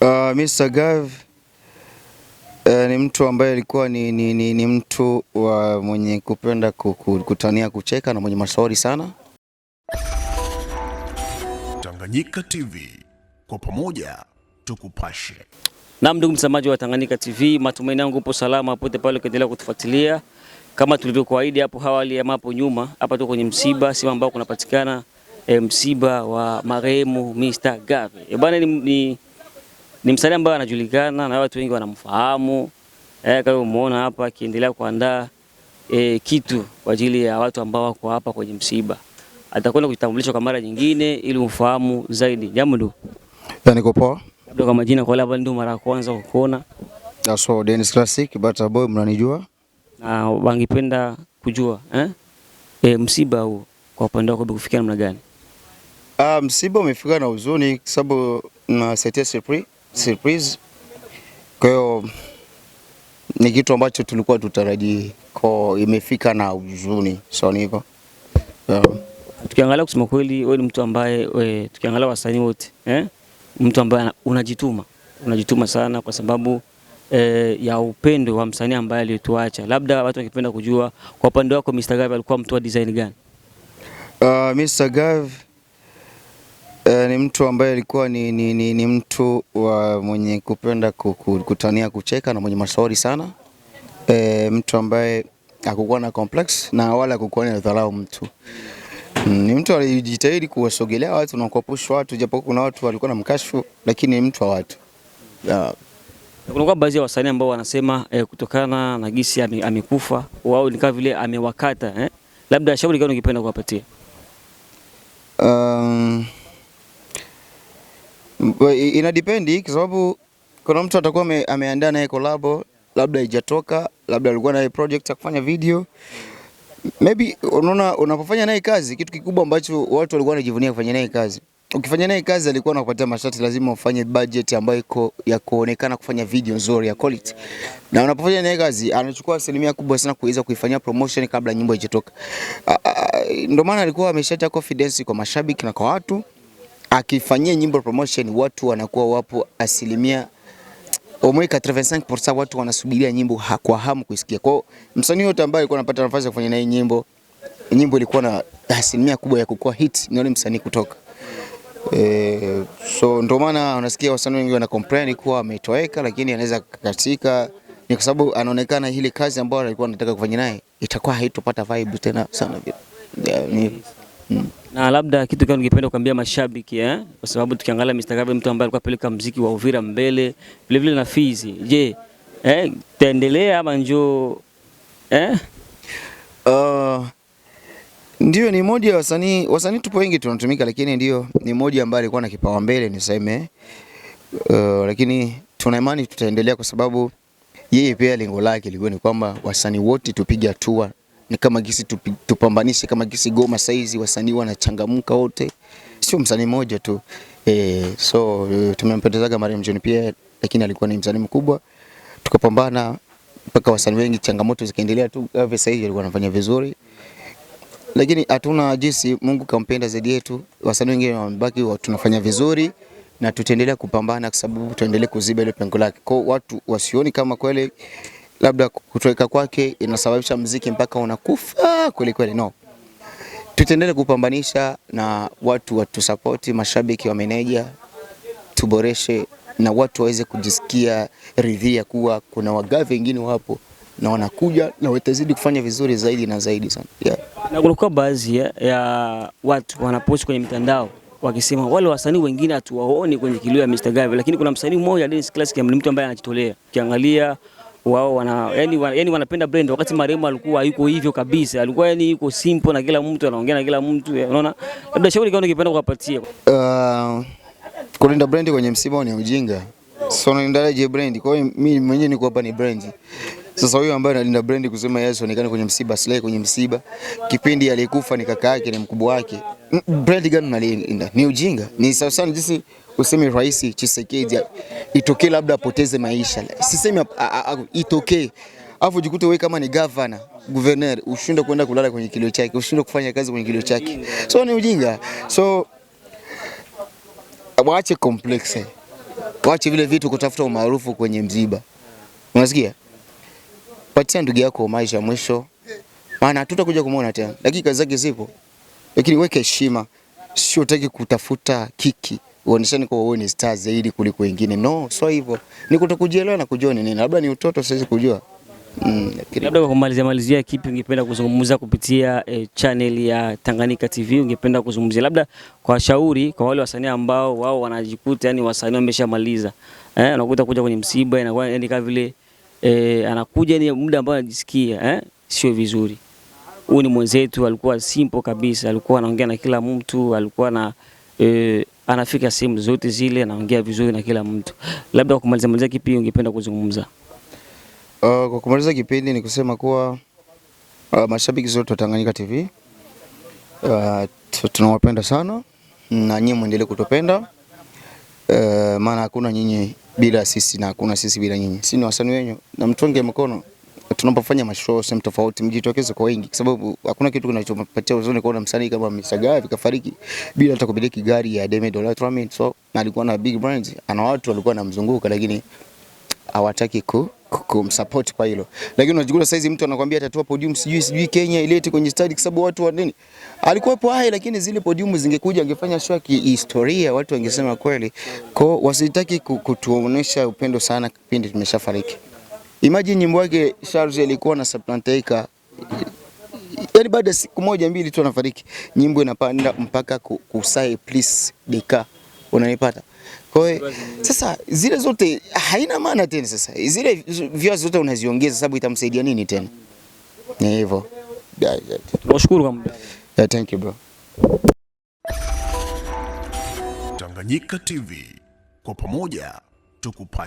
Mr. Gav ni mtu ambaye alikuwa ni mtu wa mwenye kupenda kutania, kucheka na mwenye mashauri sana. Tanganyika TV, kwa pamoja tukupashe. Na ndugu mtazamaji wa Tanganyika TV, matumaini yangu upo salama pote pale ukiendelea kutufuatilia. Kama tulivyokuahidi hapo awali ama hapo nyuma, hapa tuko kwenye msiba sima ambao kunapatikana msiba wa marehemu Mr. Gav. Bwana ni msanii ambaye anajulikana na watu wengi wanamfahamu. Kama umeona hapa akiendelea kuandaa kitu kwa ajili ya watu ambao wako hapa kwenye msiba. Atakwenda kujitambulisha kwa mara nyingine ili ufahamu zaidi. Jambo ndugu. Niko poa. Labda kwa majina kwa labda ndio mara ya kwanza kukuona. So Dennis Classic, Butter Boy, mnanijua? Na wangependa kujua msiba huu kwa upande wako kufikia namna gani? Msiba umefika na huzuni kwa sababu na setia surprise. Kwa hiyo ni kitu ambacho tulikuwa tutarajii, kwa imefika na huzuni. So ni hivyo. Tukiangalia kusema kweli, wewe ni mtu ambaye tukiangalia wasanii wote mtu ambaye unajituma sana kwa sababu ya upendo wa msanii ambaye alituacha. Labda watu wakipenda kujua kwa upande wako Mr. Gav alikuwa mtu wa design gani? Mr. Gav ni mtu ambaye alikuwa ni mtu wa mwenye kupenda kutania, kucheka na mwenye mashauri sana. Mtu ambaye hakukuwa na complex na wala hakukuwa na dharau mtu. Ni mtu alijitahidi kuwasogelea watu na kuwapush watu, japo kuna watu walikuwa na mkashifu, lakini ni mtu wa watu. Kuna baadhi ya wasanii ambao wanasema kutokana na gisi amekufa wao ni kama vile amewakata labda shauri gani ungependa kuwapatia? Ina depend kwa sababu kuna mtu atakuwa ameandaa naye collab, labda haijatoka, labda alikuwa na project ya kufanya video. Maybe unaona unapofanya naye kazi, kitu kikubwa ambacho watu walikuwa wanajivunia kufanya naye kazi. Ukifanya naye kazi alikuwa anakupatia masharti, lazima ufanye budget ambayo iko ya kuonekana kufanya video nzuri ya quality. Na unapofanya naye kazi anachukua asilimia kubwa sana kuweza kuifanyia promotion kabla nyimbo haijatoka. Ndio maana alikuwa ameshata confidence kwa mashabiki na kwa watu. Akifanyia nyimbo promotion, watu wanakuwa wapo asilimia omweka 85% watu wanasubiria nyimbo kwa hamu kuisikia. Kwa msanii yote ambaye alikuwa anapata nafasi ya kufanya naye nyimbo ilikuwa na asilimia kubwa ya kukua hit, ni yule msanii kutoka. So ndio maana unasikia wasanii wengi wana complain kuwa ametoweka, lakini anaweza katika ni kwa sababu anaonekana ile kazi ambayo alikuwa anataka kufanya naye itakuwa haitopata vibe tena sana vile. Na labda kitu gani ungependa kuambia mashabiki kwa sababu tukiangalia Mr. Gav mtu ambaye alikuwa peleka muziki wa Uvira mbele vile vile na Fizi. Je, taendelea ama njoo Ndio, ni moja ya wasanii tupo wengi tunatumika, lakini ndio ni moja ambaye alikuwa na kipawa mbele niseme. Lakini tuna imani tutaendelea kwa sababu yeye pia lengo lake lilikuwa ni kwamba wasanii wote tupige hatua, ni kama gisi tupambanishe kama gisi Goma saizi wasanii wanachangamka wote, sio msanii mmoja tu. So tumempendezaga Mariam John pia, lakini alikuwa ni msanii mkubwa, tukapambana mpaka wasanii wengi, changamoto zikaendelea tu. Gav saizi alikuwa anafanya vizuri, lakini hatuna jinsi, Mungu kampenda zaidi yetu. Wasanii wengine wamebaki, tunafanya vizuri na tutaendelea kupambana kwa sababu tuendelee kuziba ile pengo lake. Kwa watu wasioni kama kweli labda kutoweka kwake inasababisha muziki mpaka unakufa kweli, no. Tutaendelea kupambanisha na watu support, mashabiki wa meneja, tuboreshe na watu waweze kujisikia ridhia kuwa kuna wagavi wengine wapo na wanakuja na watazidi kufanya vizuri zaidi na zaidi sana. Na kulikuwa baadhi ya watu wanapost kwenye mitandao wakisema wale wasanii wengine hatuwaoni kwenye kilio ya Mr. Gav, lakini kuna msanii mmoja Dennis Classic ni mtu ambaye anajitolea. Ukiangalia wao wanapenda brand, wakati marehemu alikuwa yuko hivyo kabisa, alikuwa yuko simple na kila mtu anaongea na kila mtu, unaona. Labda shauri gani ungependa kuwapatia? Kulinda brand kwenye msiba ni ujinga. So naendaje brand? Kwa hiyo mimi mwenyewe niko hapa ni brand. Sasa huyo ambaye analinda brand kusema Yesu onekane kwenye msiba, slay kwenye msiba, kipindi aliyekufa ni kaka yake, ni mkubwa wake, brand gani unalinda? Ni ujinga. Ni sawa sana jinsi useme Rais Tshisekedi itokee labda apoteze maisha. Sisemi itokee afu jikute wewe kama ni governor ushinde kwenda kulala kwenye kilio chake, ushinde kufanya kazi kwenye kilio chake. So ni ujinga. So waache complex. Waache vile vitu kutafuta umaarufu kwenye msiba. Unasikia? Patia ndugu yako maisha mwisho. Maana hatutakuja kumuona tena. Dakika zake zipo. Lakini weke heshima. Sio utaki kutafuta kiki. Uoneshane kwa wewe ni star zaidi kuliko wengine. No, sio hivyo. Ni kutokujielewa na kujua ni nini. Labda ni utoto siwezi kujua. Labda kwa kumalizia kipi ungependa kuzungumza kupitia channel ya Tanganyika TV, ungependa kuzungumzia labda kwa shauri kwa wale wasanii ambao wao wanajikuta yani wasanii wameshamaliza anakuta kuja kwenye msiba inakuwa yani kama vile anakuja ni muda ambao anajisikia sio vizuri. Huyu ni mwenzetu, alikuwa simple kabisa, alikuwa anaongea na kila mtu, alikuwa na anafika sehemu zote zile anaongea vizuri na kila mtu. Labda kwa kumalizia kipi ungependa kuzungumza? Kwa kumaliza kipindi ni kusema kuwa mashabiki zote wa Tanganyika TV tunawapenda sana na nyinyi muendelee kutupenda, maana hakuna nyinyi bila sisi na hakuna sisi bila nyinyi. Sisi ni wasanii wenyu na mtonge mkono tunapofanya mashow sehemu tofauti, mjitokeze kwa wingi, kwa sababu hakuna kitu kinachompatia uzuni kuona msanii kama Msagari kafariki bila hata kumiliki gari ya $1 so na alikuwa na big brands, ana watu walikuwa wanamzunguka lakini hawataki kumsupport kwa hilo. Lakini unajikuta saizi mtu anakuambia atatoa podium sijui Kenya ilete kwenye stadi kwa sababu watu wa nini? Alikuwa hapo hai, lakini zile podium zingekuja angefanya show ya historia, watu wangesema kweli. Kwa wasitaki kutuonesha upendo sana kipindi tumeshafariki. Imagine nyimbo yake Charles ilikuwa na Saplanteika. Yaani baada siku moja mbili tu anafariki. Nyimbo inapanda mpaka kusai please deka. Unanipata? Kwa hiyo sasa zile zote haina maana tena sasa. Zile views zote unaziongeza sababu itamsaidia nini tena? Ni hivyo. Tunashukuru kwa muda. Yeah, thank you bro. Tanganyika TV. Kwa pamoja tukupashe.